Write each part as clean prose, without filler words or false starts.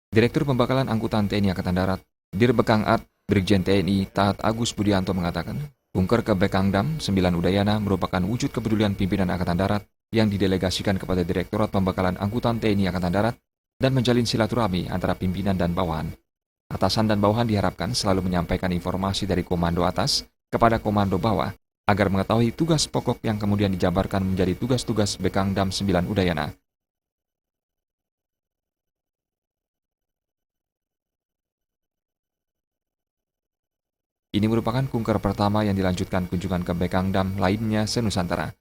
Direktur Pembekalan Angkutan TNI Angkatan Darat, Dirbekang Art, Brigjen TNI Taat Agus Budianto mengatakan, Bunker ke Bekangdam 9 Udayana merupakan wujud kepedulian pimpinan Angkatan Darat yang didelegasikan kepada Direktorat Pembekalan Angkutan TNI Angkatan Darat dan menjalin silaturahmi antara pimpinan dan bawahan. Atasan dan bawahan diharapkan selalu menyampaikan informasi dari komando atas kepada komando bawah agar mengetahui tugas pokok yang kemudian dijabarkan menjadi tugas-tugas Bekangdam 9 Udayana. Ini merupakan kunker pertama yang dilanjutkan kunjungan ke Bekangdam lainnya se-Nusantara.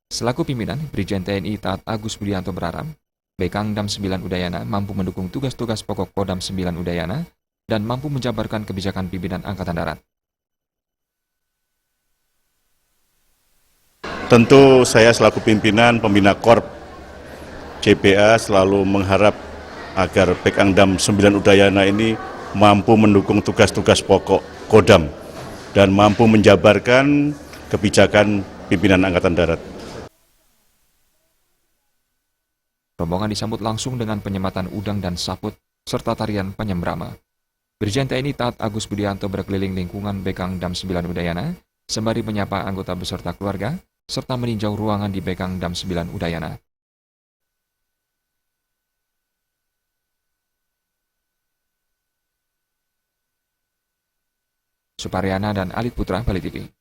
Selaku pimpinan, Brigjen TNI Taat Agus Budianto berharap Bekangdam 9 Udayana mampu mendukung tugas-tugas pokok Kodam 9 Udayana dan mampu menjabarkan kebijakan pimpinan Angkatan Darat. Tentu saya selaku pimpinan Pembina Korp CPA selalu mengharap agar Bekangdam 9 Udayana ini mampu mendukung tugas-tugas pokok Kodam dan mampu menjabarkan kebijakan pimpinan Angkatan Darat. Rombongan disambut langsung dengan penyematan udang dan saput serta tarian penyembrama. Brigjen TNI Taat Agus Budianto berkeliling lingkungan Bekangdam 9 Udayana sembari menyapa anggota beserta keluarga serta meninjau ruangan di Bekangdam 9 Udayana. Suparyana dan Alit Putra, Bali TV.